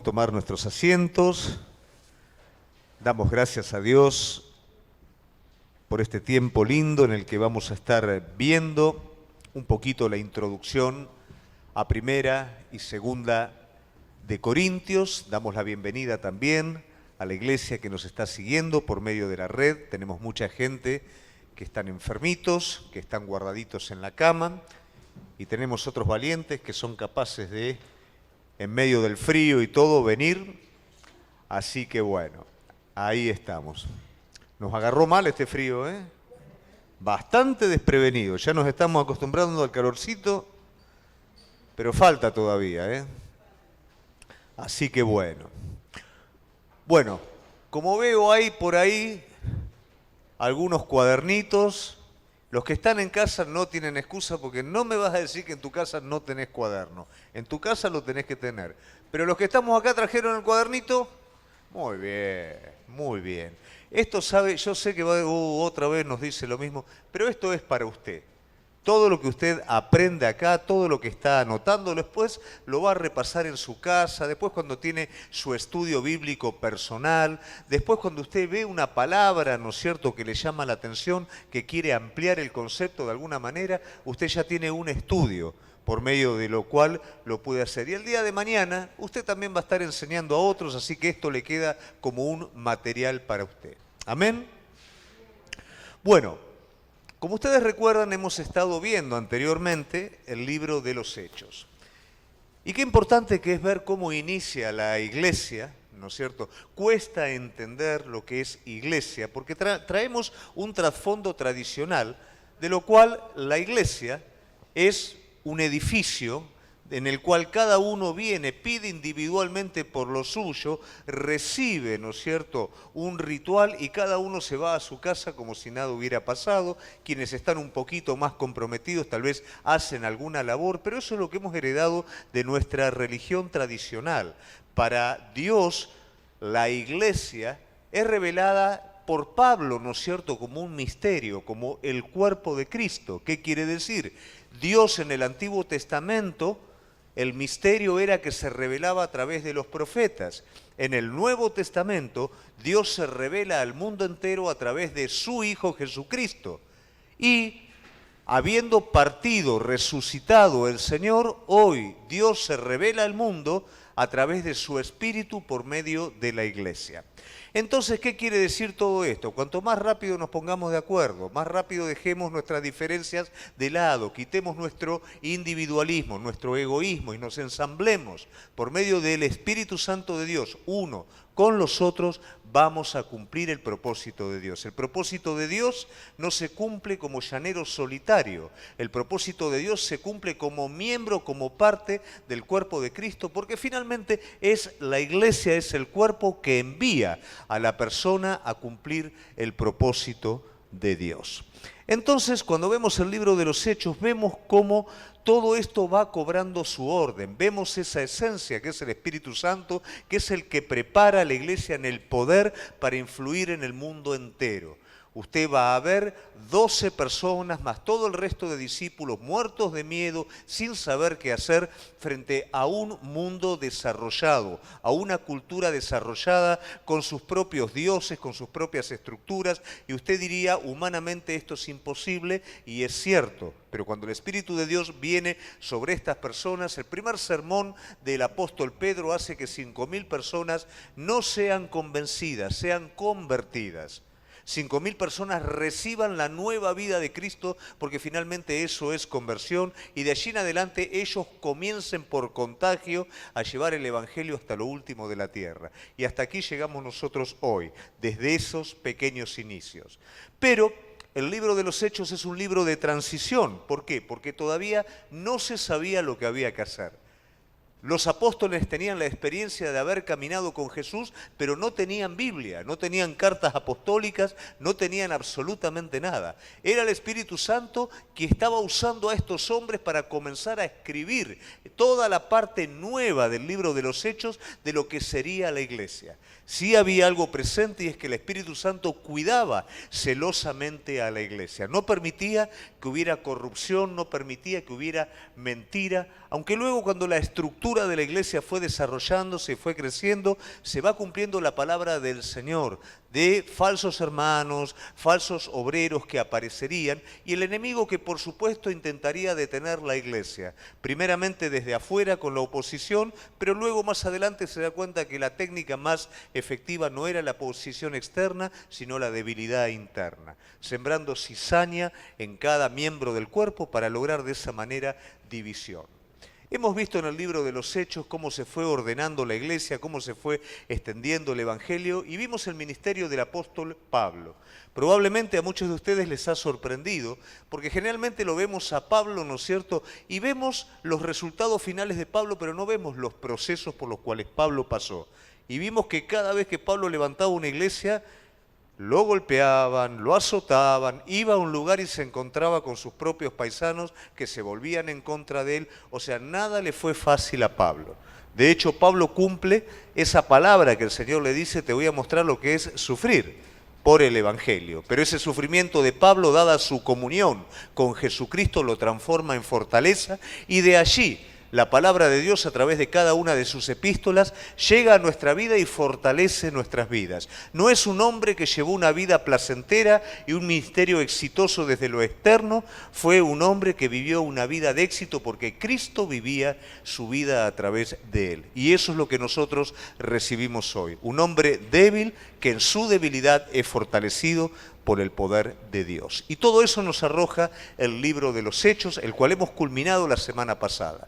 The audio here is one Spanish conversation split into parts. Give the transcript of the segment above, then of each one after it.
Tomar nuestros asientos. Damos gracias a Dios por este tiempo lindo en el que vamos a estar viendo un poquito la introducción a Primera y Segunda de Corintios. Damos la bienvenida también a la iglesia que nos está siguiendo por medio de la red. Tenemos mucha gente que están enfermitos, que están guardaditos en la cama, y tenemos otros valientes que son capaces de, en medio del frío y todo, venir. Así que bueno, ahí estamos. Nos agarró mal este frío, ¿eh? Bastante desprevenido. Ya nos estamos acostumbrando al calorcito, pero falta todavía, ¿eh? Así que bueno. Bueno, como veo hay por ahí algunos cuadernitos. Los que están en casa no tienen excusa, porque no me vas a decir que en tu casa no tenés cuaderno. En tu casa lo tenés que tener. Pero los que estamos acá trajeron el cuadernito. Muy bien, muy bien. Esto sabe, yo sé que otra vez nos dice lo mismo, pero esto es para usted. Todo lo que usted aprende acá, todo lo que está anotando, después lo va a repasar en su casa, después cuando tiene su estudio bíblico personal, después cuando usted ve una palabra, ¿no es cierto?, que le llama la atención, que quiere ampliar el concepto de alguna manera, usted ya tiene un estudio por medio de lo cual lo puede hacer. Y el día de mañana usted también va a estar enseñando a otros, así que esto le queda como un material para usted. ¿Amén? Bueno. Como ustedes recuerdan, hemos estado viendo anteriormente el libro de los Hechos. Y qué importante que es ver cómo inicia la iglesia, ¿no es cierto? Cuesta entender lo que es iglesia, porque traemos un trasfondo tradicional, de lo cual la iglesia es un edificio en el cual cada uno viene, pide individualmente por lo suyo, recibe, ¿no es cierto?, un ritual y cada uno se va a su casa como si nada hubiera pasado. Quienes están un poquito más comprometidos tal vez hacen alguna labor, pero eso es lo que hemos heredado de nuestra religión tradicional. Para Dios, la iglesia es revelada por Pablo, ¿no es cierto?, como un misterio, como el cuerpo de Cristo. ¿Qué quiere decir? Dios en el Antiguo Testamento, el misterio era que se revelaba a través de los profetas. En el Nuevo Testamento, Dios se revela al mundo entero a través de su Hijo Jesucristo. Y habiendo partido, resucitado el Señor, hoy Dios se revela al mundo a través de su Espíritu por medio de la iglesia. Entonces, ¿qué quiere decir todo esto? Cuanto más rápido nos pongamos de acuerdo, más rápido dejemos nuestras diferencias de lado, quitemos nuestro individualismo, nuestro egoísmo y nos ensamblemos por medio del Espíritu Santo de Dios, uno con los otros, vamos a cumplir el propósito de Dios. El propósito de Dios no se cumple como llanero solitario. El propósito de Dios se cumple como miembro, como parte del cuerpo de Cristo, porque finalmente es la iglesia, es el cuerpo que envía a la persona a cumplir el propósito de Dios. Entonces, cuando vemos el libro de los Hechos, vemos cómo todo esto va cobrando su orden. Vemos esa esencia que es el Espíritu Santo, que es el que prepara a la iglesia en el poder para influir en el mundo entero. Usted va a ver 12 personas más todo el resto de discípulos muertos de miedo, sin saber qué hacer frente a un mundo desarrollado, a una cultura desarrollada con sus propios dioses, con sus propias estructuras, y usted diría, humanamente esto es imposible, y es cierto. Pero cuando el Espíritu de Dios viene sobre estas personas, el primer sermón del apóstol Pedro hace que 5.000 personas no sean convencidas, sean convertidas. 5.000 personas reciban la nueva vida de Cristo, porque finalmente eso es conversión, y de allí en adelante ellos comiencen por contagio a llevar el Evangelio hasta lo último de la tierra. Y hasta aquí llegamos nosotros hoy, desde esos pequeños inicios. Pero el libro de los Hechos es un libro de transición. ¿Por qué? Porque todavía no se sabía lo que había que hacer. Los apóstoles tenían la experiencia de haber caminado con Jesús, pero no tenían Biblia, no tenían cartas apostólicas, no tenían absolutamente nada. Era el Espíritu Santo que estaba usando a estos hombres para comenzar a escribir toda la parte nueva del libro de los Hechos de lo que sería la iglesia. Sí había algo presente, y es que el Espíritu Santo cuidaba celosamente a la iglesia. No permitía que hubiera corrupción, no permitía que hubiera mentira, aunque luego cuando la estructura estructura de la iglesia fue desarrollándose, fue creciendo, se va cumpliendo la palabra del Señor, de falsos hermanos, falsos obreros que aparecerían, y el enemigo que por supuesto intentaría detener la iglesia, primeramente desde afuera con la oposición, pero luego más adelante se da cuenta que la técnica más efectiva no era la oposición externa, sino la debilidad interna, sembrando cizaña en cada miembro del cuerpo para lograr de esa manera división. Hemos visto en el libro de los Hechos cómo se fue ordenando la iglesia, cómo se fue extendiendo el evangelio, y vimos el ministerio del apóstol Pablo. Probablemente a muchos de ustedes les ha sorprendido, porque generalmente lo vemos a Pablo, ¿no es cierto? Y vemos los resultados finales de Pablo, pero no vemos los procesos por los cuales Pablo pasó. Y vimos que cada vez que Pablo levantaba una iglesia, lo golpeaban, lo azotaban, iba a un lugar y se encontraba con sus propios paisanos que se volvían en contra de él. O sea, nada le fue fácil a Pablo. De hecho, Pablo cumple esa palabra que el Señor le dice: te voy a mostrar lo que es sufrir por el Evangelio. Pero ese sufrimiento de Pablo, dada su comunión con Jesucristo, lo transforma en fortaleza, y de allí la palabra de Dios a través de cada una de sus epístolas llega a nuestra vida y fortalece nuestras vidas. No es un hombre que llevó una vida placentera y un ministerio exitoso desde lo externo, fue un hombre que vivió una vida de éxito porque Cristo vivía su vida a través de él. Y eso es lo que nosotros recibimos hoy. Un hombre débil que en su debilidad es fortalecido por el poder de Dios. Y todo eso nos arroja el libro de los Hechos, el cual hemos culminado la semana pasada.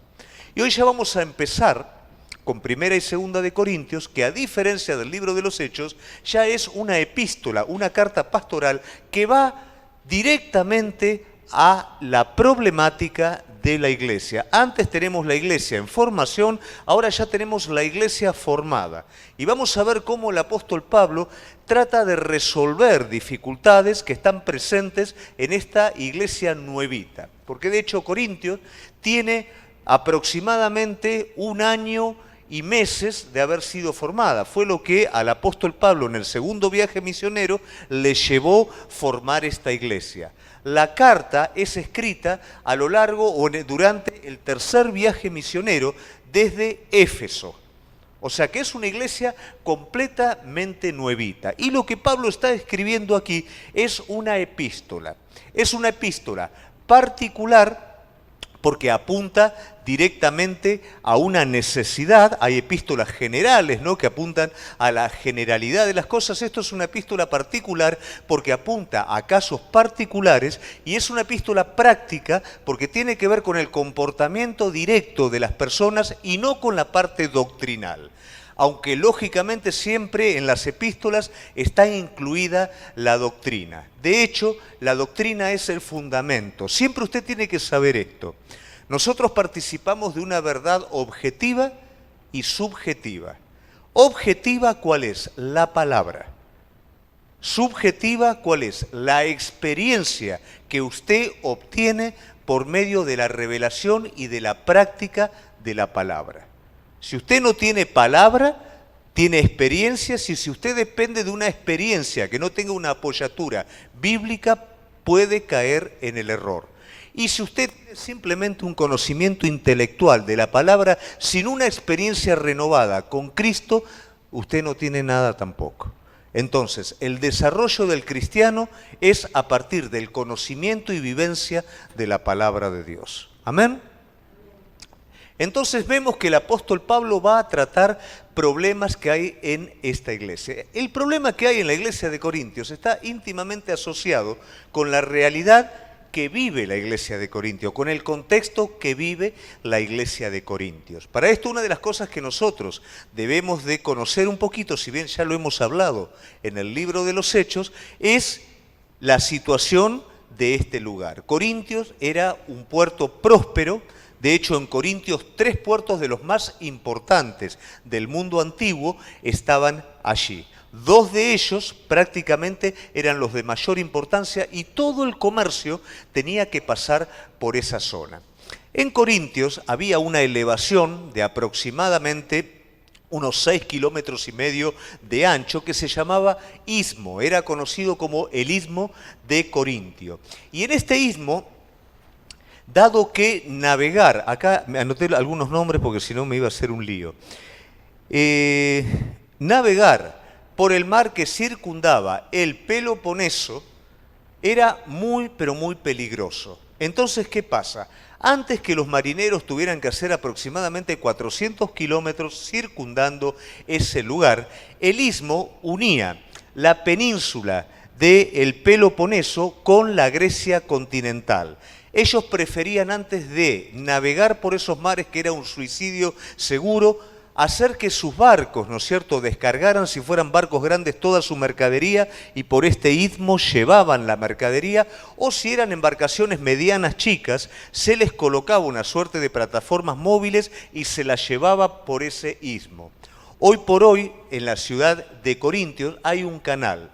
Y hoy ya vamos a empezar con Primera y Segunda de Corintios, que a diferencia del libro de los Hechos, ya es una epístola, una carta pastoral que va directamente a la problemática de la iglesia. Antes tenemos la iglesia en formación, ahora ya tenemos la iglesia formada. Y vamos a ver cómo el apóstol Pablo trata de resolver dificultades que están presentes en esta iglesia nuevita. Porque de hecho Corintios tiene aproximadamente 1 año y meses de haber sido formada. Fue lo que al apóstol Pablo en el segundo viaje misionero le llevó formar esta iglesia. La carta es escrita a lo largo o durante el tercer viaje misionero desde Éfeso. O sea que es una iglesia completamente nuevita. Y lo que Pablo está escribiendo aquí es una epístola. Es una epístola particular porque apunta directamente a una necesidad. Hay epístolas generales, ¿no?, que apuntan a la generalidad de las cosas. Esto es una epístola particular porque apunta a casos particulares y es una epístola práctica porque tiene que ver con el comportamiento directo de las personas y no con la parte doctrinal. Aunque lógicamente siempre en las epístolas está incluida la doctrina. De hecho, la doctrina es el fundamento. Siempre usted tiene que saber esto. Nosotros participamos de una verdad objetiva y subjetiva. Objetiva, ¿cuál es? La palabra. Subjetiva, ¿cuál es? La experiencia que usted obtiene por medio de la revelación y de la práctica de la palabra. Si usted no tiene palabra, tiene experiencias, y si usted depende de una experiencia que no tenga una apoyatura bíblica, puede caer en el error. Y si usted tiene simplemente un conocimiento intelectual de la palabra, sin una experiencia renovada con Cristo, usted no tiene nada tampoco. Entonces, el desarrollo del cristiano es a partir del conocimiento y vivencia de la palabra de Dios. ¿Amén? Entonces vemos que el apóstol Pablo va a tratar problemas que hay en esta iglesia. El problema que hay en la iglesia de Corintios está íntimamente asociado con la realidad que vive la iglesia de Corintios, con el contexto que vive la iglesia de Corintios. Para esto, una de las cosas que nosotros debemos de conocer un poquito, si bien ya lo hemos hablado en el libro de los Hechos, es la situación de este lugar. Corintios era un puerto próspero. De hecho, en Corintios 3 puertos de los más importantes del mundo antiguo estaban allí. 2 de ellos prácticamente eran los de mayor importancia y todo el comercio tenía que pasar por esa zona. En Corintios había una elevación de aproximadamente unos 6,5 kilómetros de ancho que se llamaba istmo, era conocido como el istmo de Corintio. Y en este istmo, dado que navegar, acá me anoté algunos nombres porque si no me iba a hacer un lío, navegar por el mar que circundaba el Peloponeso era muy, pero muy peligroso. Entonces, ¿qué pasa? Antes que los marineros tuvieran que hacer aproximadamente 400 kilómetros circundando ese lugar, el istmo unía la península del Peloponeso con la Grecia continental. Ellos preferían, antes de navegar por esos mares, que era un suicidio seguro, hacer que sus barcos, ¿no es cierto?, descargaran, si fueran barcos grandes, toda su mercadería y por este istmo llevaban la mercadería, o si eran embarcaciones medianas chicas, se les colocaba una suerte de plataformas móviles y se las llevaba por ese istmo. Hoy por hoy, en la ciudad de Corintios, hay un canal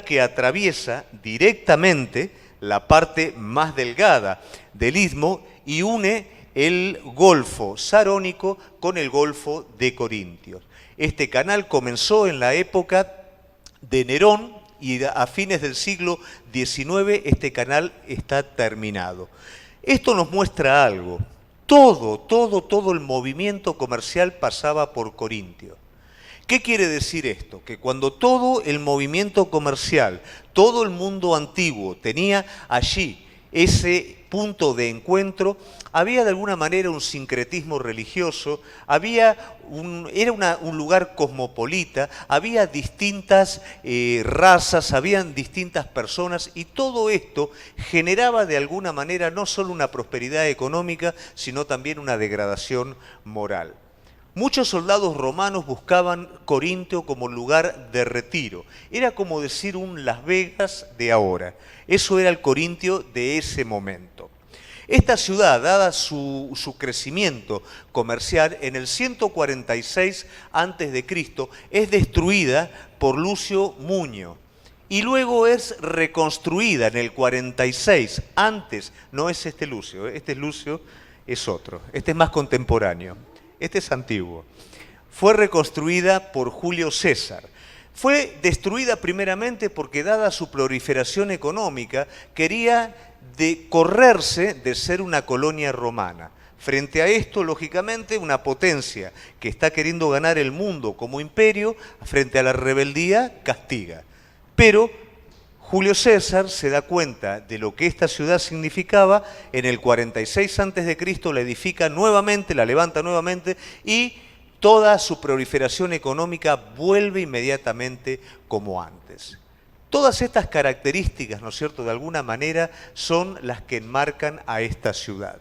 que atraviesa directamente la parte más delgada del istmo y une el Golfo Sarónico con el Golfo de Corintios. Este canal comenzó en la época de Nerón y a fines del siglo XIX este canal está terminado. Esto nos muestra algo. Todo el movimiento comercial pasaba por Corintio. ¿Qué quiere decir esto? Que cuando todo el movimiento comercial, todo el mundo antiguo tenía allí ese punto de encuentro, había de alguna manera un sincretismo religioso, era un lugar cosmopolita, había distintas razas, habían distintas personas y todo esto generaba de alguna manera no solo una prosperidad económica, sino también una degradación moral. Muchos soldados romanos buscaban Corintio como lugar de retiro. Era como decir un Las Vegas de ahora. Eso era el Corintio de ese momento. Esta ciudad, dada su crecimiento comercial, en el 146 a.C., es destruida por Lucio Muño. Y luego es reconstruida en el 46 antes. No es este Lucio es otro. Este es más contemporáneo. Este es antiguo. Fue reconstruida por Julio César. Fue destruida primeramente porque, dada su proliferación económica, quería correrse de ser una colonia romana. Frente a esto, lógicamente, una potencia que está queriendo ganar el mundo como imperio, frente a la rebeldía, castiga. Pero Julio César se da cuenta de lo que esta ciudad significaba, en el 46 a.C. la edifica nuevamente, la levanta nuevamente y toda su proliferación económica vuelve inmediatamente como antes. Todas estas características, ¿no es cierto?, de alguna manera son las que enmarcan a esta ciudad.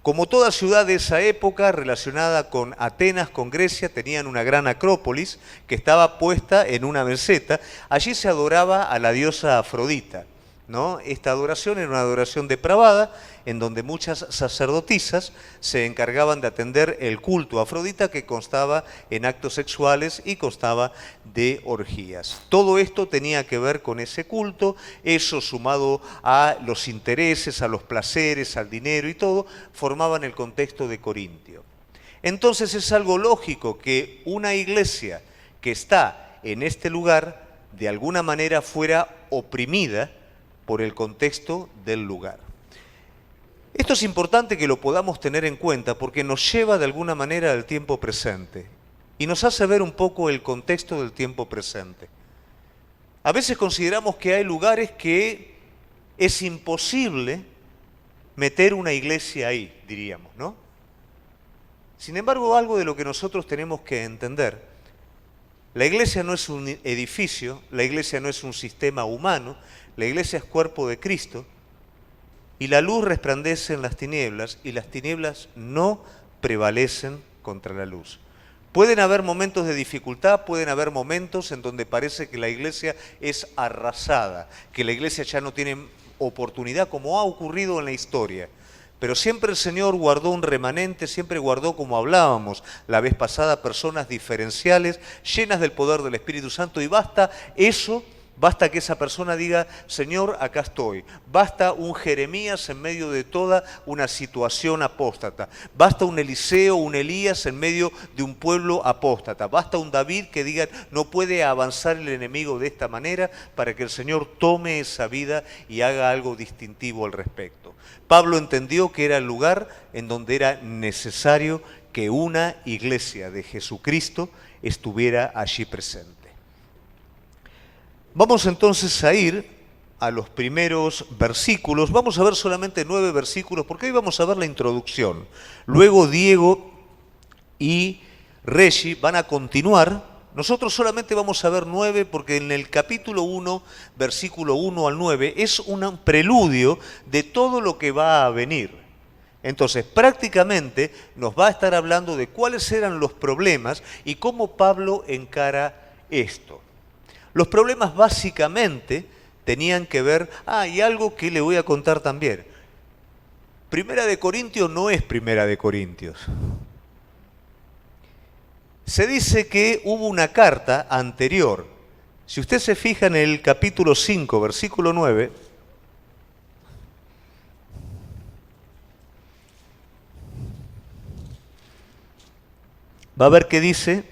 Como toda ciudad de esa época, relacionada con Atenas, con Grecia, tenían una gran acrópolis que estaba puesta en una meseta. Allí se adoraba a la diosa Afrodita, ¿no? Esta adoración era una adoración depravada, en donde muchas sacerdotisas se encargaban de atender el culto a Afrodita, que constaba en actos sexuales y constaba de orgías. Todo esto tenía que ver con ese culto, eso sumado a los intereses, a los placeres, al dinero y todo, formaban el contexto de Corintio. Entonces es algo lógico que una iglesia que está en este lugar, de alguna manera fuera oprimida por el contexto del lugar. Esto es importante que lo podamos tener en cuenta porque nos lleva de alguna manera al tiempo presente y nos hace ver un poco el contexto del tiempo presente. A veces consideramos que hay lugares que es imposible meter una iglesia ahí, diríamos, ¿no? Sin embargo, algo de lo que nosotros tenemos que entender, la iglesia no es un edificio, la iglesia no es un sistema humano, la iglesia es cuerpo de Cristo y la luz resplandece en las tinieblas y las tinieblas no prevalecen contra la luz. Pueden haber momentos de dificultad, pueden haber momentos en donde parece que la iglesia es arrasada, que la iglesia ya no tiene oportunidad, como ha ocurrido en la historia. Pero siempre el Señor guardó un remanente, siempre guardó, como hablábamos la vez pasada, personas diferenciales, llenas del poder del Espíritu Santo, y basta eso Basta que esa persona diga, Señor, acá estoy. Basta un Jeremías en medio de toda una situación apóstata. Basta un Eliseo, un Elías en medio de un pueblo apóstata. Basta un David que diga, no puede avanzar el enemigo de esta manera, para que el Señor tome esa vida y haga algo distintivo al respecto. Pablo entendió que era el lugar en donde era necesario que una iglesia de Jesucristo estuviera allí presente. Vamos entonces a ir a los primeros versículos. Vamos a ver solamente 9 versículos, porque hoy vamos a ver la introducción. Luego Diego y Reggie van a continuar. Nosotros solamente vamos a ver 9, porque en el capítulo 1, versículo 1 al 9, es un preludio de todo lo que va a venir. Entonces, prácticamente nos va a estar hablando de cuáles eran los problemas y cómo Pablo encara esto. Los problemas básicamente tenían que ver, y algo que le voy a contar también. Primera de Corintios no es Primera de Corintios. Se dice que hubo una carta anterior. Si usted se fija en el capítulo 5, versículo 9, va a ver que dice: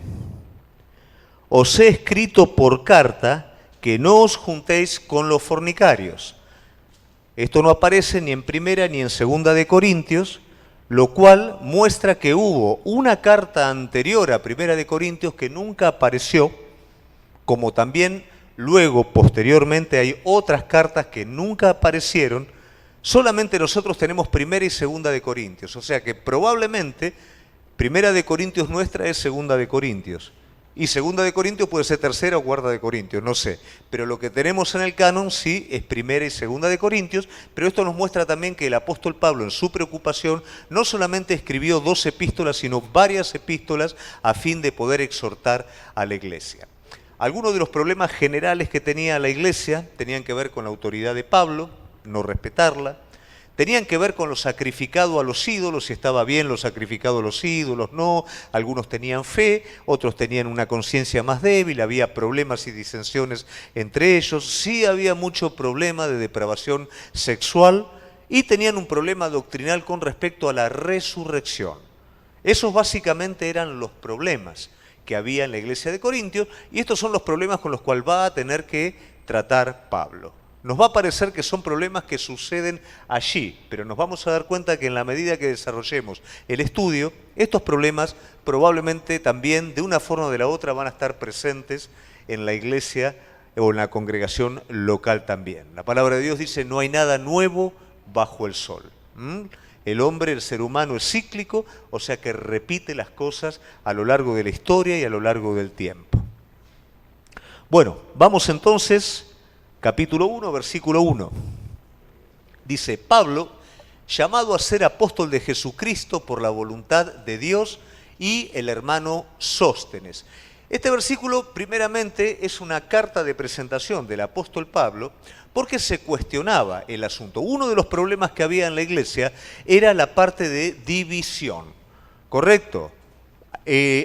os he escrito por carta que no os juntéis con los fornicarios. Esto no aparece ni en Primera ni en Segunda de Corintios, lo cual muestra que hubo una carta anterior a Primera de Corintios que nunca apareció, como también luego, posteriormente, hay otras cartas que nunca aparecieron. Solamente nosotros tenemos Primera y Segunda de Corintios, o sea que probablemente Primera de Corintios nuestra es Segunda de Corintios. Y Segunda de Corintios puede ser Tercera o Cuarta de Corintios, no sé. Pero lo que tenemos en el canon sí es Primera y Segunda de Corintios, pero esto nos muestra también que el apóstol Pablo, en su preocupación, no solamente escribió 2 epístolas, sino varias epístolas a fin de poder exhortar a la iglesia. Algunos de los problemas generales que tenía la iglesia tenían que ver con la autoridad de Pablo, no respetarla. Tenían que ver con lo sacrificado a los ídolos, si estaba bien lo sacrificado a los ídolos, no. Algunos tenían fe, otros tenían una conciencia más débil, había problemas y disensiones entre ellos. Sí había mucho problema de depravación sexual y tenían un problema doctrinal con respecto a la resurrección. Esos básicamente eran los problemas que había en la iglesia de Corintios, y estos son los problemas con los cuales va a tener que tratar Pablo. Nos va a parecer que son problemas que suceden allí, pero nos vamos a dar cuenta que en la medida que desarrollemos el estudio, estos problemas probablemente también de una forma o de la otra van a estar presentes en la iglesia o en la congregación local también. La palabra de Dios dice: no hay nada nuevo bajo el sol. El hombre, el ser humano es cíclico, o sea que repite las cosas a lo largo de la historia y a lo largo del tiempo. Bueno, vamos entonces... Capítulo 1, versículo 1. Dice: Pablo, llamado a ser apóstol de Jesucristo por la voluntad de Dios, y el hermano Sóstenes. Este versículo, primeramente, es una carta de presentación del apóstol Pablo, porque se cuestionaba el asunto. Uno de los problemas que había en la iglesia era la parte de división. ¿Correcto?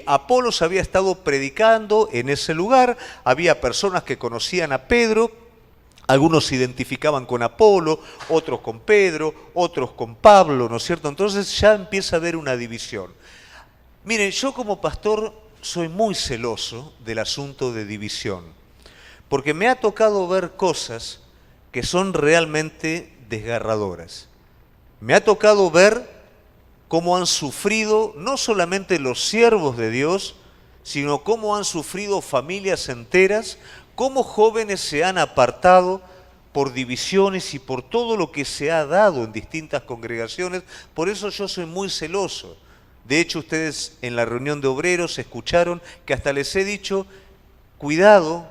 Apolos había estado predicando en ese lugar, había personas que conocían a Pedro. Algunos se identificaban con Apolo, otros con Pedro, otros con Pablo, ¿no es cierto? Entonces ya empieza a haber una división. Miren, yo como pastor soy muy celoso del asunto de división, porque me ha tocado ver cosas que son realmente desgarradoras. Me ha tocado ver cómo han sufrido no solamente los siervos de Dios, sino cómo han sufrido familias enteras, cómo jóvenes se han apartado por divisiones y por todo lo que se ha dado en distintas congregaciones. Por eso yo soy muy celoso. De hecho, ustedes en la reunión de obreros escucharon que hasta les he dicho: cuidado,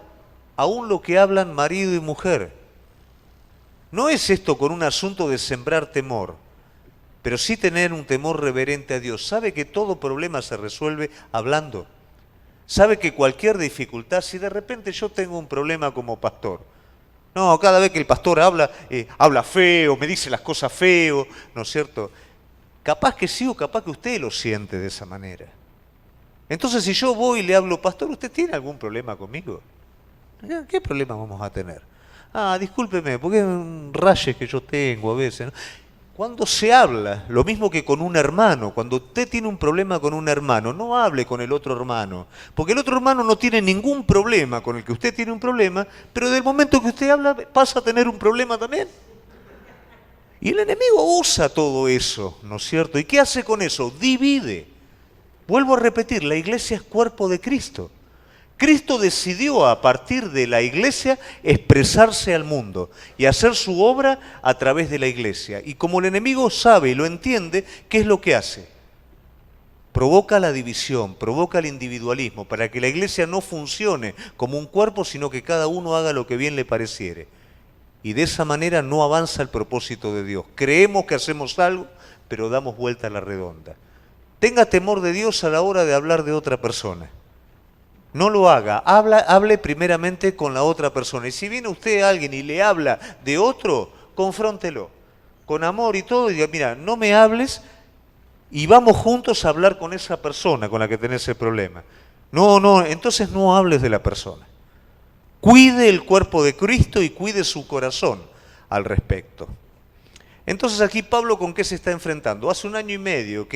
aún lo que hablan marido y mujer. No es esto con un asunto de sembrar temor, pero sí tener un temor reverente a Dios. ¿Sabe que todo problema se resuelve hablando? ¿Sabe que cualquier dificultad, si de repente yo tengo un problema como pastor, no, cada vez que el pastor habla, habla feo, me dice las cosas feo, ¿no es cierto? Capaz que sí o capaz que usted lo siente de esa manera. Entonces, si yo voy y le hablo: pastor, ¿usted tiene algún problema conmigo? ¿Qué problema vamos a tener? Ah, discúlpeme, porque es un raye que yo tengo a veces, ¿no? Cuando se habla, lo mismo que con un hermano, cuando usted tiene un problema con un hermano, no hable con el otro hermano, porque el otro hermano no tiene ningún problema con el que usted tiene un problema, pero del momento que usted habla pasa a tener un problema también. Y el enemigo usa todo eso, ¿no es cierto? ¿Y qué hace con eso? Divide. Vuelvo a repetir, la iglesia es cuerpo de Cristo. Cristo decidió a partir de la iglesia expresarse al mundo y hacer su obra a través de la iglesia. Y como el enemigo sabe y lo entiende, ¿qué es lo que hace? Provoca la división, provoca el individualismo, para que la iglesia no funcione como un cuerpo, sino que cada uno haga lo que bien le pareciere. Y de esa manera no avanza el propósito de Dios. Creemos que hacemos algo, pero damos vuelta a la redonda. Tenga temor de Dios a la hora de hablar de otra persona. No lo haga, hable primeramente con la otra persona. Y si viene usted a alguien y le habla de otro, confróntelo. Con amor y todo, y diga, mira, no me hables y vamos juntos a hablar con esa persona con la que tenés el problema. No, entonces no hables de la persona. Cuide el cuerpo de Cristo y cuide su corazón al respecto. Entonces aquí Pablo, ¿con qué se está enfrentando? Hace 1 año y medio,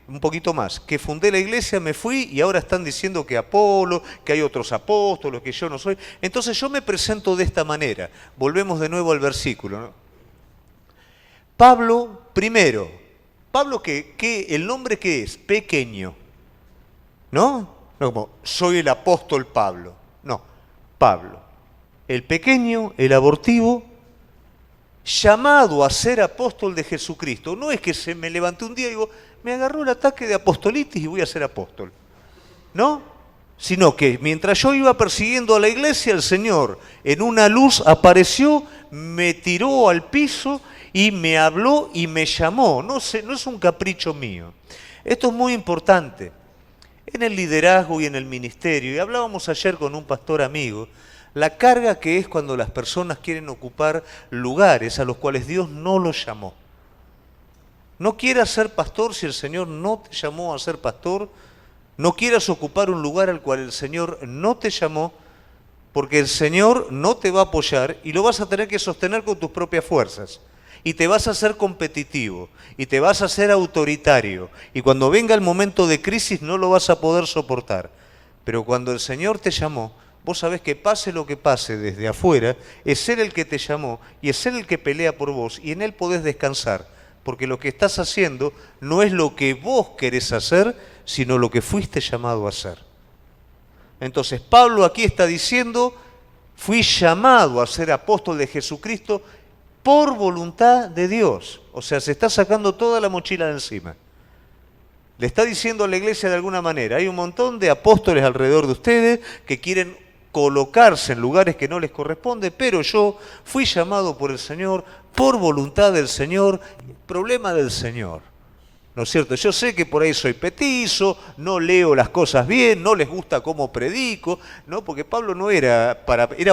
un poquito más, que fundé la iglesia, me fui y ahora están diciendo que Apolo, que hay otros apóstoles, que yo no soy. Entonces yo me presento de esta manera. Volvemos de nuevo al versículo, ¿no? Pablo, primero, Pablo el nombre que es, pequeño, ¿no? No como, soy el apóstol Pablo, no, Pablo, el pequeño, el abortivo, llamado a ser apóstol de Jesucristo. No es que se me levanté un día y digo, me agarró el ataque de apostolitis y voy a ser apóstol. ¿No? Sino que mientras yo iba persiguiendo a la iglesia, el Señor en una luz apareció, me tiró al piso y me habló y me llamó. No es un capricho mío. Esto es muy importante en el liderazgo y en el ministerio. Y hablábamos ayer con un pastor amigo, la carga que es cuando las personas quieren ocupar lugares a los cuales Dios no los llamó. No quieras ser pastor si el Señor no te llamó a ser pastor. No quieras ocupar un lugar al cual el Señor no te llamó, porque el Señor no te va a apoyar y lo vas a tener que sostener con tus propias fuerzas. Y te vas a hacer competitivo, y te vas a hacer autoritario. Y cuando venga el momento de crisis no lo vas a poder soportar. Pero cuando el Señor te llamó, vos sabés que pase lo que pase desde afuera, es Él el que te llamó y es Él el que pelea por vos y en Él podés descansar, porque lo que estás haciendo no es lo que vos querés hacer, sino lo que fuiste llamado a hacer. Entonces Pablo aquí está diciendo, fui llamado a ser apóstol de Jesucristo por voluntad de Dios. O sea, se está sacando toda la mochila de encima. Le está diciendo a la iglesia de alguna manera, hay un montón de apóstoles alrededor de ustedes que quieren colocarse en lugares que no les corresponde, pero yo fui llamado por el Señor, por voluntad del Señor, problema del Señor. ¿No es cierto? Yo sé que por ahí soy petizo, no leo las cosas bien, no les gusta cómo predico, ¿no? Porque Pablo no era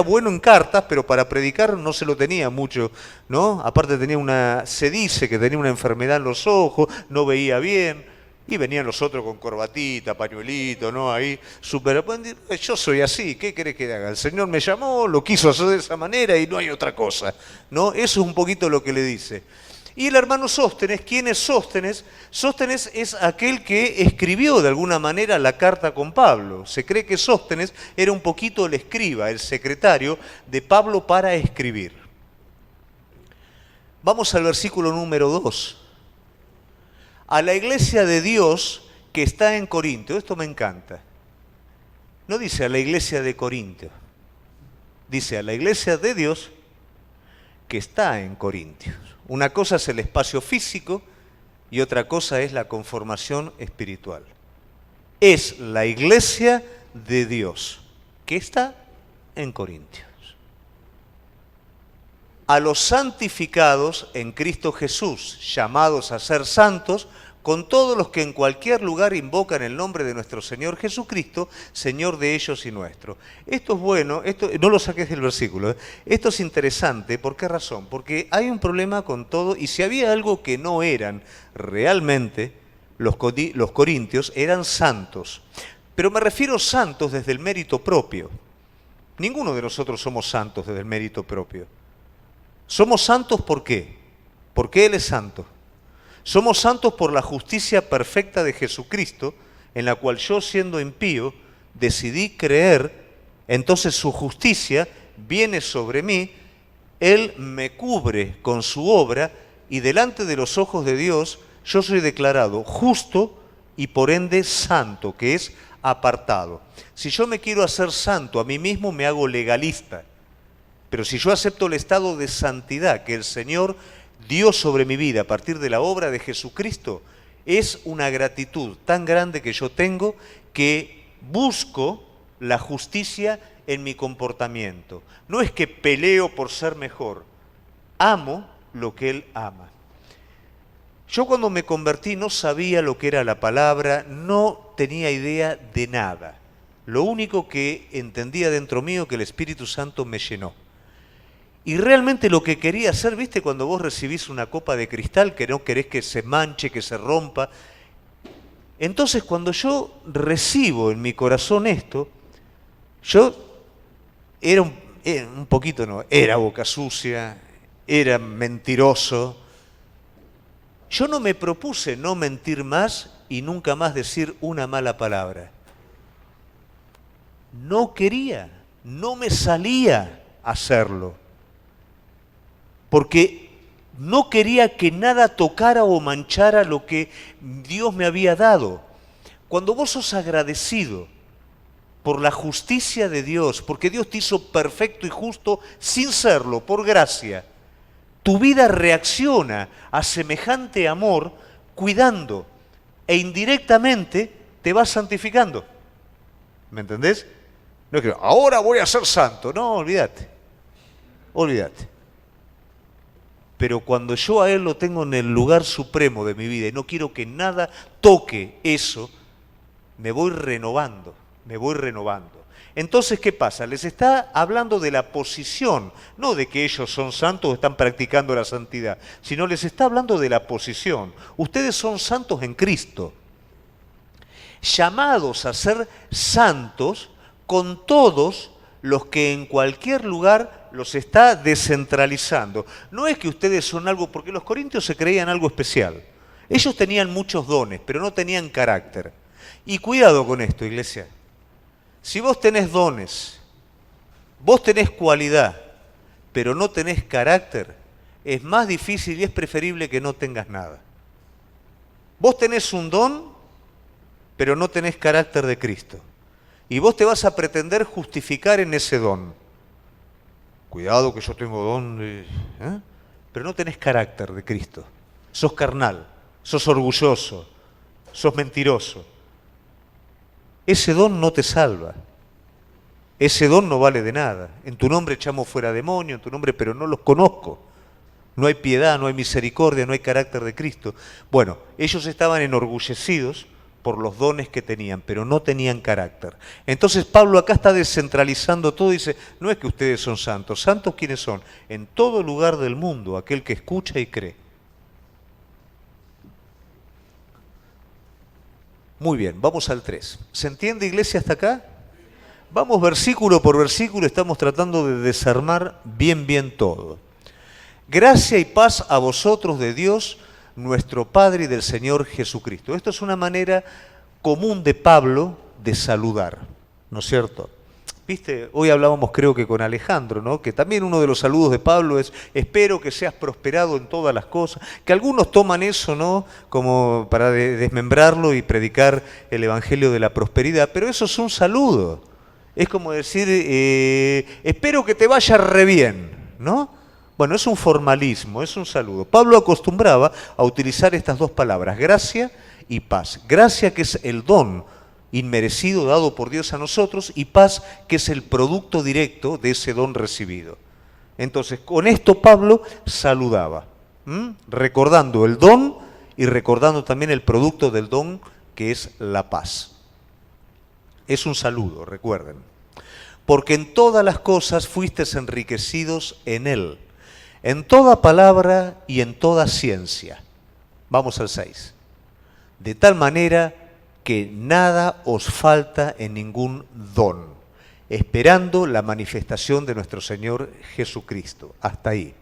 bueno en cartas, pero para predicar no se lo tenía mucho, ¿no? Aparte se dice que tenía una enfermedad en los ojos, no veía bien. Y venían los otros con corbatita, pañuelito, ¿no? Ahí, súper... Yo soy así, ¿qué querés que haga? El Señor me llamó, lo quiso hacer de esa manera y no hay otra cosa, ¿no? Eso es un poquito lo que le dice. Y el hermano Sóstenes, ¿quién es Sóstenes? Sóstenes es aquel que escribió de alguna manera la carta con Pablo. Se cree que Sóstenes era un poquito el escriba, el secretario de Pablo para escribir. Vamos al versículo número 2. A la iglesia de Dios que está en Corinto. Esto me encanta. No dice a la iglesia de Corinto. Dice a la iglesia de Dios que está en Corintios. Una cosa es el espacio físico y otra cosa es la conformación espiritual. Es la iglesia de Dios que está en Corintios. A los santificados en Cristo Jesús, llamados a ser santos, con todos los que en cualquier lugar invocan el nombre de nuestro Señor Jesucristo, Señor de ellos y nuestro. Esto es bueno, no lo saques del versículo, esto es interesante, ¿por qué razón? Porque hay un problema con todo, y si había algo que no eran realmente, los corintios eran santos, pero me refiero santos desde el mérito propio. Ninguno de nosotros somos santos desde el mérito propio. Somos santos ¿por qué? Porque Él es santo. Somos santos por la justicia perfecta de Jesucristo, en la cual yo, siendo impío, decidí creer. Entonces su justicia viene sobre mí, Él me cubre con su obra y delante de los ojos de Dios yo soy declarado justo y por ende santo, que es apartado. Si yo me quiero hacer santo a mí mismo, me hago legalista. Pero si yo acepto el estado de santidad que el Señor dio sobre mi vida a partir de la obra de Jesucristo, es una gratitud tan grande que yo tengo que busco la justicia en mi comportamiento. No es que peleo por ser mejor, amo lo que Él ama. Yo cuando me convertí no sabía lo que era la palabra, no tenía idea de nada. Lo único que entendía dentro mío que el Espíritu Santo me llenó. Y realmente lo que quería hacer, ¿viste? Cuando vos recibís una copa de cristal que no querés que se manche, que se rompa. Entonces cuando yo recibo en mi corazón esto, yo era un poquito, no, era boca sucia, era mentiroso. Yo no me propuse no mentir más y nunca más decir una mala palabra. No quería, no me salía a hacerlo. Porque no quería que nada tocara o manchara lo que Dios me había dado. Cuando vos sos agradecido por la justicia de Dios, porque Dios te hizo perfecto y justo sin serlo, por gracia, tu vida reacciona a semejante amor cuidando e indirectamente te vas santificando. ¿Me entendés? No es que ahora voy a ser santo. No, olvídate. Olvídate. Pero cuando yo a Él lo tengo en el lugar supremo de mi vida y no quiero que nada toque eso, me voy renovando, me voy renovando. Entonces, ¿qué pasa? Les está hablando de la posición, no de que ellos son santos o están practicando la santidad, sino les está hablando de la posición. Ustedes son santos en Cristo, llamados a ser santos con todos los que en cualquier lugar los está descentralizando. No es que ustedes son algo, porque los corintios se creían algo especial. Ellos tenían muchos dones, pero no tenían carácter. Y cuidado con esto, iglesia. Si vos tenés dones, vos tenés cualidad, pero no tenés carácter, es más difícil y es preferible que no tengas nada. Vos tenés un don, pero no tenés carácter de Cristo. Y vos te vas a pretender justificar en ese don. Cuidado que yo tengo don, pero no tenés carácter de Cristo. Sos carnal, sos orgulloso, sos mentiroso. Ese don no te salva. Ese don no vale de nada. En tu nombre echamos fuera demonios, en tu nombre, pero no los conozco. No hay piedad, no hay misericordia, no hay carácter de Cristo. Bueno, ellos estaban enorgullecidos por los dones que tenían, pero no tenían carácter. Entonces Pablo acá está descentralizando todo y dice, no es que ustedes son santos. ¿Santos quiénes son? En todo lugar del mundo, aquel que escucha y cree. Muy bien, vamos al 3. ¿Se entiende, iglesia, hasta acá? Vamos versículo por versículo, estamos tratando de desarmar bien todo. Gracia y paz a vosotros de Dios, nuestro Padre y del Señor Jesucristo. Esto es una manera común de Pablo de saludar, ¿no es cierto? Viste, hoy hablábamos creo que con Alejandro, ¿no? Que también uno de los saludos de Pablo es espero que seas prosperado en todas las cosas, que algunos toman eso, ¿no? Como para desmembrarlo y predicar el evangelio de la prosperidad, pero eso es un saludo, es como decir espero que te vaya re bien, ¿no? Bueno, es un formalismo, es un saludo. Pablo acostumbraba a utilizar estas dos palabras, gracia y paz. Gracia, que es el don inmerecido dado por Dios a nosotros, y paz, que es el producto directo de ese don recibido. Entonces, con esto Pablo saludaba, recordando el don y recordando también el producto del don, que es la paz. Es un saludo, recuerden. Porque en todas las cosas fuisteis enriquecidos en Él, en toda palabra y en toda ciencia. Vamos al 6. De tal manera que nada os falta en ningún don. esperando la manifestación de nuestro Señor Jesucristo. Hasta ahí.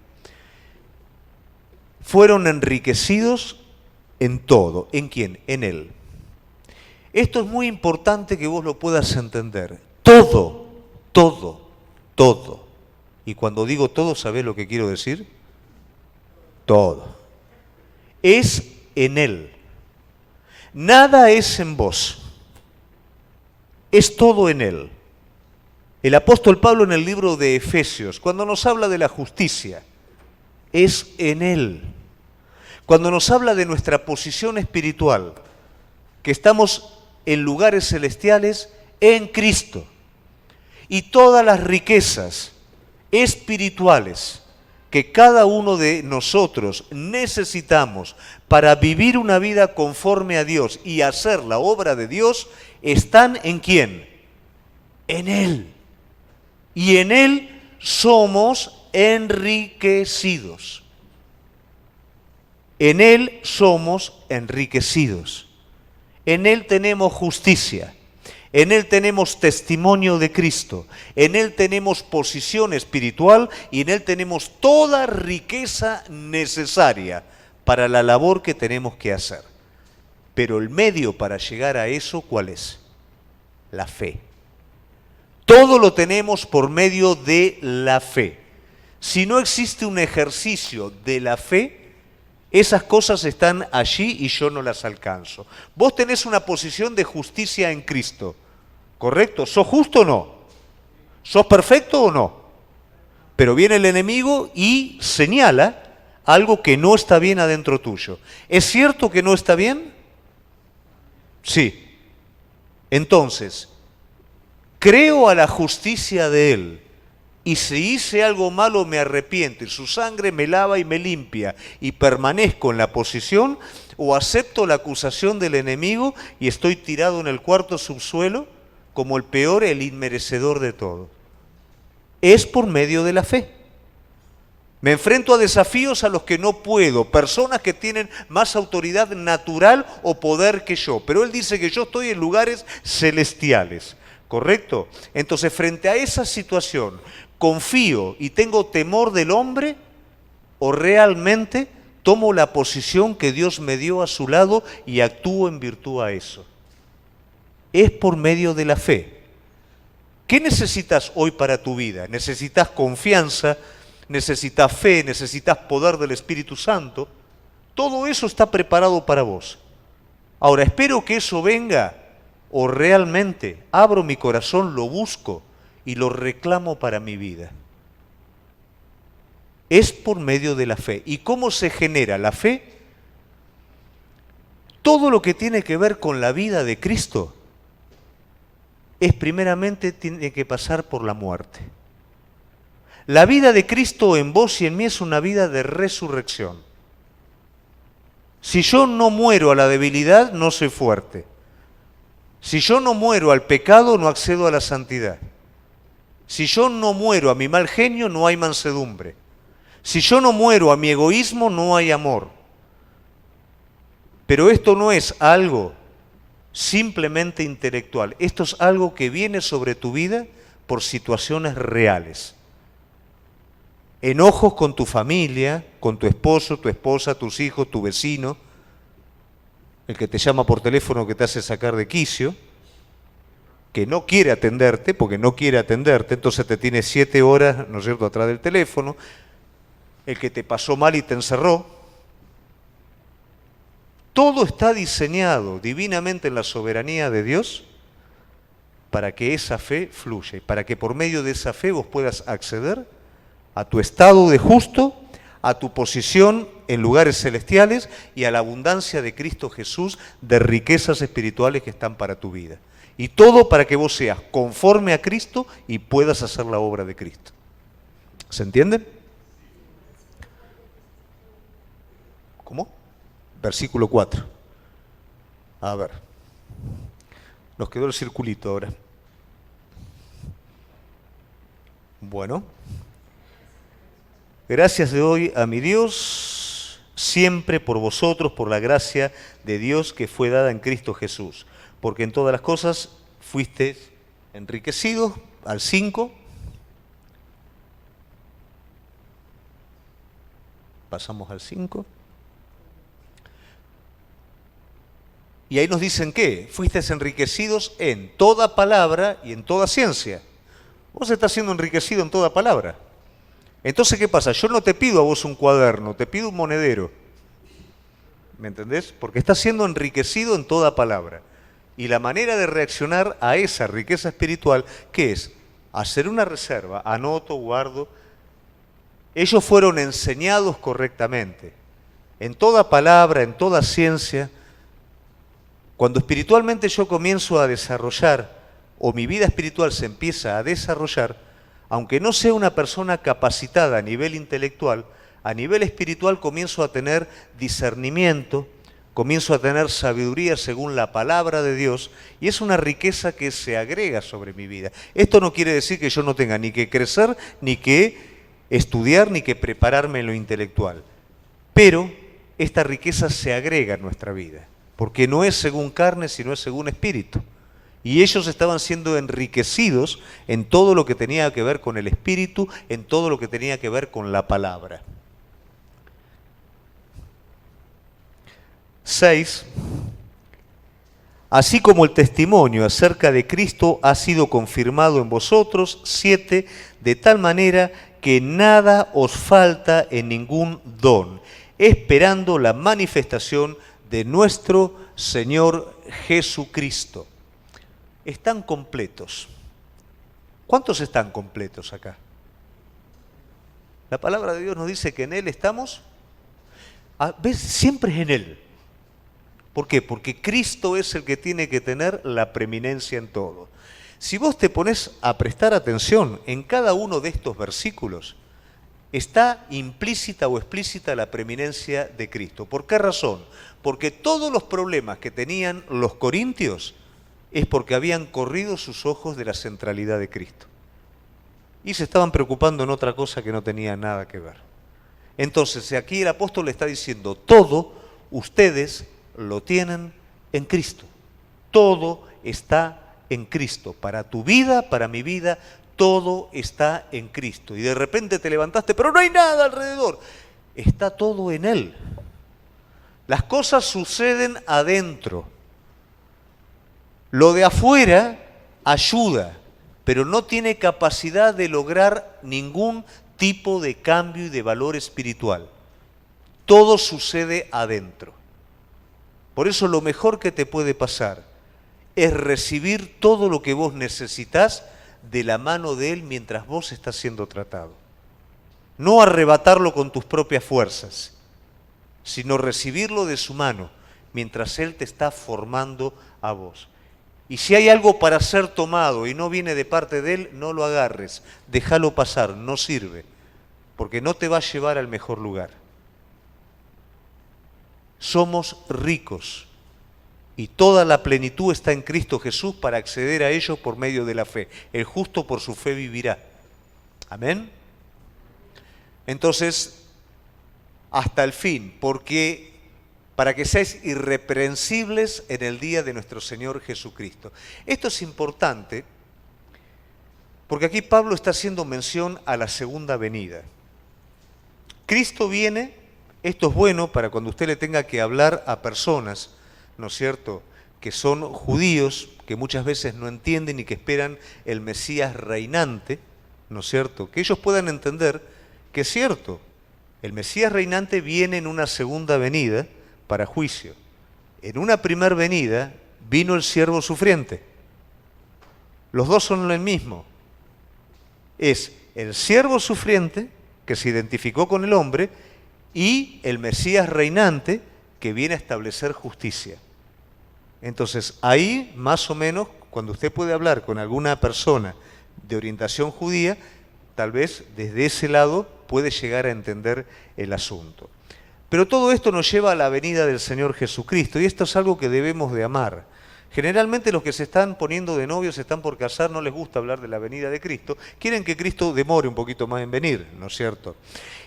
Fueron enriquecidos en todo. ¿En quién? En Él. Esto es muy importante que vos lo puedas entender. Todo, todo, todo. Y cuando digo todo, ¿sabés lo que quiero decir? Todo. Es en Él. Nada es en vos. Es todo en Él. El apóstol Pablo en el libro de Efesios, cuando nos habla de la justicia, es en Él. Cuando nos habla de nuestra posición espiritual, que estamos en lugares celestiales en Cristo, y todas las riquezas espirituales que cada uno de nosotros necesitamos para vivir una vida conforme a Dios y hacer la obra de Dios, están ¿en quién? En Él. Y en Él somos enriquecidos. En Él somos enriquecidos. En Él tenemos justicia. En Él tenemos testimonio de Cristo. En Él tenemos posición espiritual y en Él tenemos toda riqueza necesaria para la labor que tenemos que hacer. Pero el medio para llegar a eso, ¿cuál es? La fe. Todo lo tenemos por medio de la fe. Si no existe un ejercicio de la fe, esas cosas están allí y yo no las alcanzo. Vos tenés una posición de justicia en Cristo, ¿correcto? ¿Sos justo o no? ¿Sos perfecto o no? Pero viene el enemigo y señala algo que no está bien adentro tuyo. ¿Es cierto que no está bien? Sí. Entonces, creo a la justicia de Él. Y si hice algo malo me arrepiento y su sangre me lava y me limpia y permanezco en la posición, o acepto la acusación del enemigo y estoy tirado en el cuarto subsuelo como el peor, el inmerecedor de todo. Es por medio de la fe. Me enfrento a desafíos a los que no puedo, personas que tienen más autoridad natural o poder que yo, pero Él dice que yo estoy en lugares celestiales, ¿correcto? Entonces, frente a esa situación, ¿confío y tengo temor del hombre o realmente tomo la posición que Dios me dio a su lado y actúo en virtud a eso? Es por medio de la fe. ¿Qué necesitas hoy para tu vida? ¿Necesitas confianza? ¿Necesitas fe? ¿Necesitas poder del Espíritu Santo? Todo eso está preparado para vos. Ahora, espero que eso venga o realmente abro mi corazón, lo busco y lo reclamo para mi vida. Es por medio de la fe. ¿Y cómo se genera la fe? Todo lo que tiene que ver con la vida de Cristo es primeramente tiene que pasar por la muerte. La vida de Cristo en vos y en mí es una vida de resurrección. Si yo no muero a la debilidad, no soy fuerte. Si yo no muero al pecado, no accedo a la santidad. Si yo no muero a mi mal genio, no hay mansedumbre. Si yo no muero a mi egoísmo, no hay amor. Pero esto no es algo simplemente intelectual. Esto es algo que viene sobre tu vida por situaciones reales. Enojos con tu familia, con tu esposo, tu esposa, tus hijos, tu vecino, el que te llama por teléfono que te hace sacar de quicio, que no quiere atenderte, porque no quiere atenderte, entonces te tiene 7 horas, ¿no es cierto?, atrás del teléfono, el que te pasó mal y te encerró. Todo está diseñado divinamente en la soberanía de Dios para que esa fe fluya y para que por medio de esa fe vos puedas acceder a tu estado de justo, a tu posición en lugares celestiales y a la abundancia de Cristo Jesús de riquezas espirituales que están para tu vida. Y todo para que vos seas conforme a Cristo y puedas hacer la obra de Cristo. ¿Se entiende? ¿Cómo? Versículo 4. A ver. Nos quedó el circulito ahora. Bueno. Gracias de hoy a mi Dios, siempre por vosotros, por la gracia de Dios que fue dada en Cristo Jesús. Porque en todas las cosas fuisteis enriquecidos, al 5. Pasamos al 5. Y ahí nos dicen que fuisteis enriquecidos en toda palabra y en toda ciencia. Vos estás siendo enriquecido en toda palabra. Entonces, ¿qué pasa? Yo no te pido a vos un cuaderno, te pido un monedero. ¿Me entendés? Porque estás siendo enriquecido en toda palabra. Y la manera de reaccionar a esa riqueza espiritual, ¿qué es? Hacer una reserva, anoto, guardo. Ellos fueron enseñados correctamente. En toda palabra, en toda ciencia. Cuando espiritualmente yo comienzo a desarrollar, o mi vida espiritual se empieza a desarrollar, aunque no sea una persona capacitada a nivel intelectual, a nivel espiritual comienzo a tener discernimiento, comienzo a tener sabiduría según la palabra de Dios, y es una riqueza que se agrega sobre mi vida. Esto no quiere decir que yo no tenga ni que crecer, ni que estudiar, ni que prepararme en lo intelectual. Pero esta riqueza se agrega en nuestra vida, porque no es según carne, sino es según espíritu. Y ellos estaban siendo enriquecidos en todo lo que tenía que ver con el espíritu, en todo lo que tenía que ver con la palabra. 6. Así como el testimonio acerca de Cristo ha sido confirmado en vosotros. 7. De tal manera que nada os falta en ningún don, esperando la manifestación de nuestro Señor Jesucristo. Están completos. ¿Cuántos están completos acá? La palabra de Dios nos dice que en Él estamos. ¿Ves? Siempre es en Él. ¿Por qué? Porque Cristo es el que tiene que tener la preeminencia en todo. Si vos te pones a prestar atención en cada uno de estos versículos, está implícita o explícita la preeminencia de Cristo. ¿Por qué razón? Porque todos los problemas que tenían los corintios es porque habían corrido sus ojos de la centralidad de Cristo. Y se estaban preocupando en otra cosa que no tenía nada que ver. Entonces, aquí el apóstol le está diciendo, todo ustedes lo tienen en Cristo. Todo está en Cristo. Para tu vida, para mi vida, todo está en Cristo. Y de repente te levantaste, pero no hay nada alrededor. Está todo en Él. Las cosas suceden adentro. Lo de afuera ayuda, pero no tiene capacidad de lograr ningún tipo de cambio y de valor espiritual. Todo sucede adentro. Por eso lo mejor que te puede pasar es recibir todo lo que vos necesitás de la mano de Él mientras vos estás siendo tratado. No arrebatarlo con tus propias fuerzas, sino recibirlo de su mano mientras Él te está formando a vos. Y si hay algo para ser tomado y no viene de parte de Él, no lo agarres, déjalo pasar, no sirve, porque no te va a llevar al mejor lugar. Somos ricos y toda la plenitud está en Cristo Jesús para acceder a ellos por medio de la fe. El justo por su fe vivirá. Amén. Entonces, hasta el fin, porque para que seáis irreprensibles en el día de nuestro Señor Jesucristo. Esto es importante porque aquí Pablo está haciendo mención a la segunda venida. Cristo viene, esto es bueno para cuando usted le tenga que hablar a personas, ¿no es cierto?, que son judíos, que muchas veces no entienden y que esperan el Mesías reinante, ¿no es cierto?, que ellos puedan entender que es cierto, el Mesías reinante viene en una segunda venida para juicio. En una primera venida vino el siervo sufriente. Los dos son el mismo. Es el siervo sufriente que se identificó con el hombre y el Mesías reinante que viene a establecer justicia. Entonces, ahí más o menos, cuando usted puede hablar con alguna persona de orientación judía, tal vez desde ese lado puede llegar a entender el asunto. Pero todo esto nos lleva a la venida del Señor Jesucristo y esto es algo que debemos de amar. Generalmente los que se están poniendo de novios, se están por casar, no les gusta hablar de la venida de Cristo, quieren que Cristo demore un poquito más en venir, ¿no es cierto?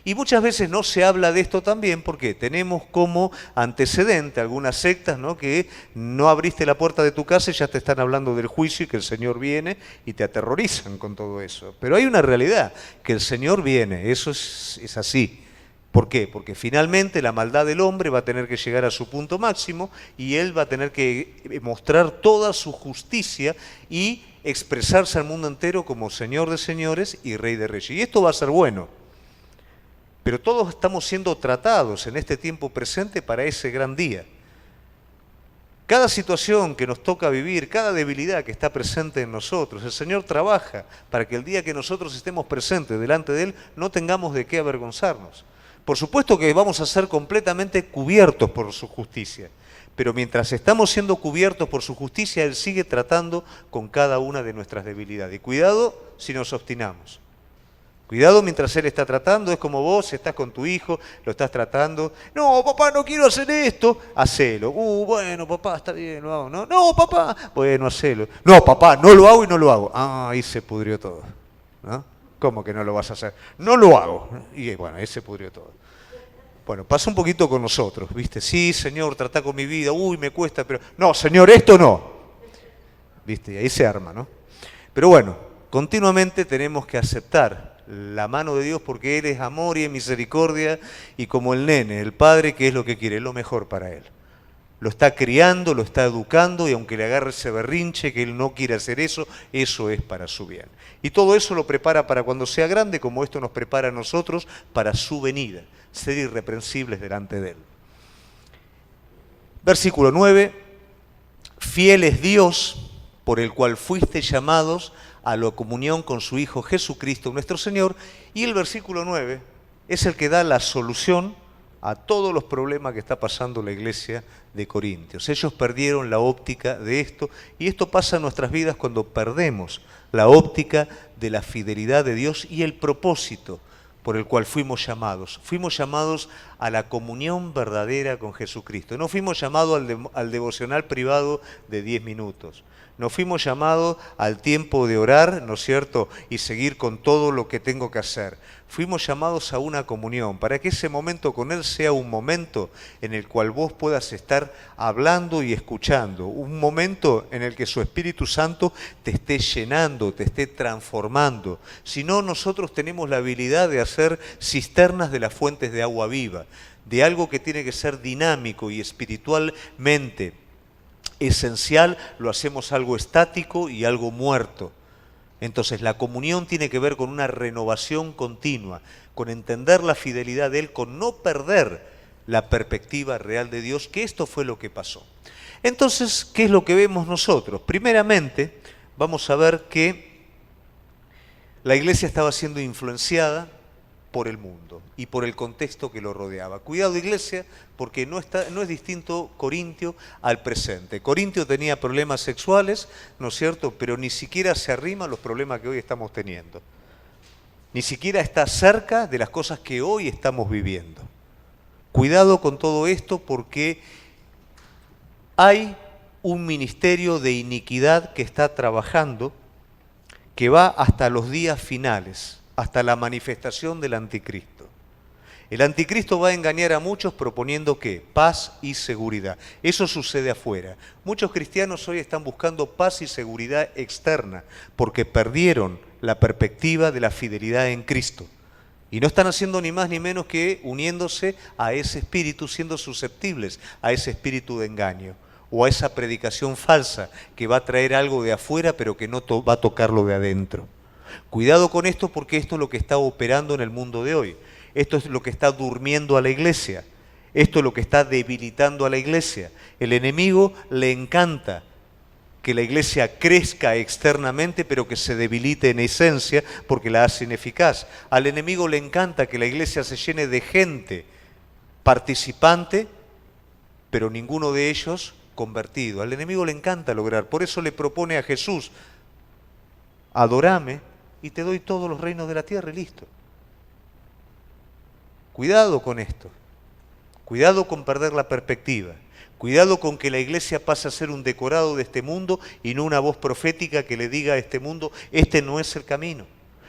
Y muchas veces no se habla de esto también porque tenemos como antecedente algunas sectas, ¿no? Que no abriste la puerta de tu casa y ya te están hablando del juicio y que el Señor viene y te aterrorizan con todo eso. Pero hay una realidad, que el Señor viene, eso es así. ¿Por qué? Porque finalmente la maldad del hombre va a tener que llegar a su punto máximo y él va a tener que mostrar toda su justicia y expresarse al mundo entero como Señor de señores y Rey de reyes. Y esto va a ser bueno. Pero todos estamos siendo tratados en este tiempo presente para ese gran día. Cada situación que nos toca vivir, cada debilidad que está presente en nosotros, el Señor trabaja para que el día que nosotros estemos presentes delante de Él no tengamos de qué avergonzarnos. Por supuesto que vamos a ser completamente cubiertos por su justicia, pero mientras estamos siendo cubiertos por su justicia, Él sigue tratando con cada una de nuestras debilidades. Y cuidado si nos obstinamos. Cuidado mientras Él está tratando, es como vos, estás con tu hijo, lo estás tratando. No, papá, no quiero hacer esto. Hacelo. Bueno, papá, está bien, lo hago. No, no, papá. Bueno, hacelo. No, papá, no lo hago y no lo hago. Ah, ahí se pudrió todo. ¿No? ¿Cómo que no lo vas a hacer? No lo hago. Y bueno, ahí se pudrió todo. Bueno, pasa un poquito con nosotros, ¿viste? Sí, Señor, trata con mi vida. Uy, me cuesta, pero... No, Señor, esto no. ¿Viste? Y ahí se arma, ¿no? Pero bueno, continuamente tenemos que aceptar la mano de Dios porque Él es amor y es misericordia y como el nene, el padre, ¿qué es lo que quiere? Es lo mejor para Él. Lo está criando, lo está educando y aunque le agarre ese berrinche que Él no quiere hacer eso, eso es para su bien. Y todo eso lo prepara para cuando sea grande, como esto nos prepara a nosotros para su venida, ser irreprensibles delante de Él. Versículo 9, fiel es Dios por el cual fuiste llamados a la comunión con su Hijo Jesucristo nuestro Señor. Y el versículo 9 es el que da la solución a todos los problemas que está pasando la iglesia de Corintios. Ellos perdieron la óptica de esto y esto pasa en nuestras vidas cuando perdemos la óptica de la fidelidad de Dios y el propósito por el cual fuimos llamados. Fuimos llamados a la comunión verdadera con Jesucristo. No fuimos llamados al devocional privado de 10 minutos. No fuimos llamados al tiempo de orar, ¿no es cierto?, y seguir con todo lo que tengo que hacer. Fuimos llamados a una comunión, para que ese momento con Él sea un momento en el cual vos puedas estar hablando y escuchando. Un momento en el que su Espíritu Santo te esté llenando, te esté transformando. Si no, nosotros tenemos la habilidad de hacer cisternas de las fuentes de agua viva, de algo que tiene que ser dinámico y espiritualmente esencial, lo hacemos algo estático y algo muerto. Entonces la comunión tiene que ver con una renovación continua, con entender la fidelidad de Él, con no perder la perspectiva real de Dios, que esto fue lo que pasó. Entonces, ¿qué es lo que vemos nosotros? Primeramente, vamos a ver que la iglesia estaba siendo influenciada por el mundo y por el contexto que lo rodeaba. Cuidado, iglesia, porque no es distinto Corintio al presente. Corintio tenía problemas sexuales, ¿no es cierto?, pero ni siquiera se arrima a los problemas que hoy estamos teniendo. Ni siquiera está cerca de las cosas que hoy estamos viviendo. Cuidado con todo esto porque hay un ministerio de iniquidad que está trabajando, que va hasta los días finales, hasta la manifestación del anticristo. El anticristo va a engañar a muchos proponiendo ¿qué? Paz y seguridad. Eso sucede afuera. Muchos cristianos hoy están buscando paz y seguridad externa porque perdieron la perspectiva de la fidelidad en Cristo. Y no están haciendo ni más ni menos que uniéndose a ese espíritu, siendo susceptibles a ese espíritu de engaño o a esa predicación falsa que va a traer algo de afuera pero que no va a tocar lo de adentro. Cuidado con esto porque esto es lo que está operando en el mundo de hoy. Esto es lo que está durmiendo a la iglesia. Esto es lo que está debilitando a la iglesia. El enemigo le encanta que la iglesia crezca externamente pero que se debilite en esencia porque la hace ineficaz. Al enemigo le encanta que la iglesia se llene de gente participante pero ninguno de ellos convertido. Al enemigo le encanta lograr. Por eso le propone a Jesús: adorame y te doy todos los reinos de la tierra y listo. Cuidado con esto. Cuidado con perder la perspectiva. Cuidado con que la iglesia pase a ser un decorado de este mundo y no una voz profética que le diga a este mundo, este no es el camino,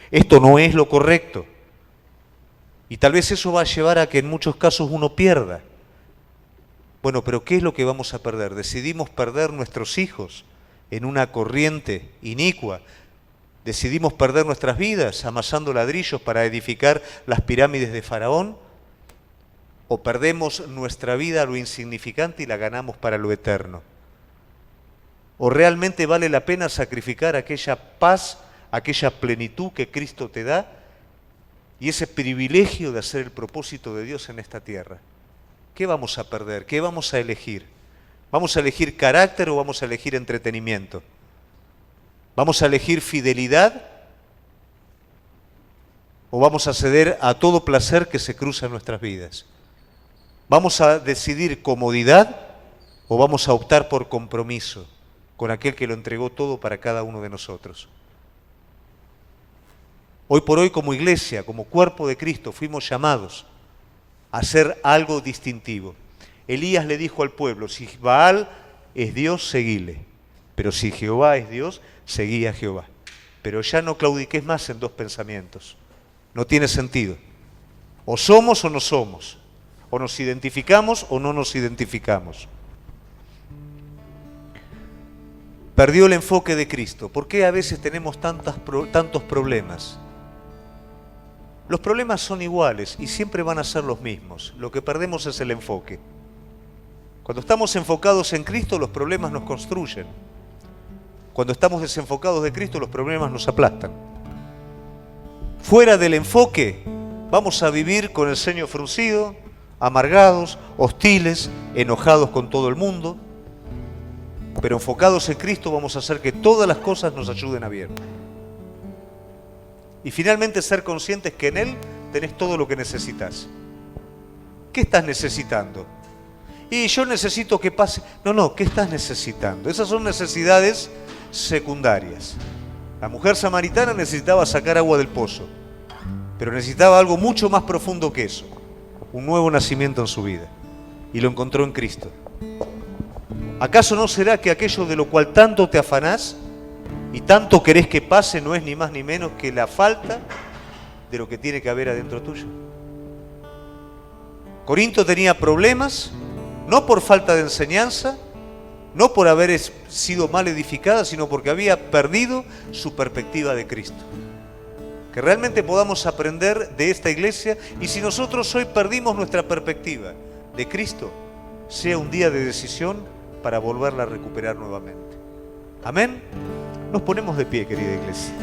esto no es lo correcto. Y tal vez eso va a llevar a que en muchos casos uno pierda. Bueno, pero ¿qué es lo que vamos a perder? Decidimos perder nuestros hijos en una corriente inicua. Decidimos perder nuestras vidas amasando ladrillos para edificar las pirámides de Faraón. O perdemos nuestra vida a lo insignificante y la ganamos para lo eterno. O realmente vale la pena sacrificar aquella paz, aquella plenitud que Cristo te da y ese privilegio de hacer el propósito de Dios en esta tierra. ¿Qué vamos a perder? ¿Qué vamos a elegir? ¿Vamos a elegir carácter o vamos a elegir entretenimiento? ¿Vamos a elegir fidelidad o vamos a ceder a todo placer que se cruza en nuestras vidas? ¿Vamos a decidir comodidad o vamos a optar por compromiso con aquel que lo entregó todo para cada uno de nosotros? Hoy por hoy, como iglesia, como cuerpo de Cristo, fuimos llamados a hacer algo distintivo. Elías le dijo al pueblo, si Baal es Dios, seguile. Pero si Jehová es Dios, seguí a Jehová. Pero ya no claudiques más en dos pensamientos. No tiene sentido. O somos o no somos. O nos identificamos o no nos identificamos. Perdió el enfoque de Cristo. ¿Por qué a veces tenemos tantos problemas? Los problemas son iguales y siempre van a ser los mismos. Lo que perdemos es el enfoque. Cuando estamos enfocados en Cristo, los problemas nos construyen. Cuando estamos desenfocados de Cristo, los problemas nos aplastan. Fuera del enfoque, vamos a vivir con el ceño fruncido, amargados, hostiles, enojados con todo el mundo. Pero enfocados en Cristo vamos a hacer que todas las cosas nos ayuden a bien. Y finalmente ser conscientes que en Él tenés todo lo que necesitas. ¿Qué estás necesitando? Y yo necesito que pase... No, ¿qué estás necesitando? Esas son necesidades secundarias. La mujer samaritana necesitaba sacar agua del pozo, pero necesitaba algo mucho más profundo que eso. Un nuevo nacimiento en su vida. Y lo encontró en Cristo. ¿Acaso no será que aquello de lo cual tanto te afanás y tanto querés que pase no es ni más ni menos que la falta de lo que tiene que haber adentro tuyo? Corinto tenía problemas, no por falta de enseñanza, no por haber sido mal edificada, sino porque había perdido su perspectiva de Cristo. Que realmente podamos aprender de esta iglesia y si nosotros hoy perdimos nuestra perspectiva de Cristo, sea un día de decisión para volverla a recuperar nuevamente. Amén. Nos ponemos de pie, querida iglesia.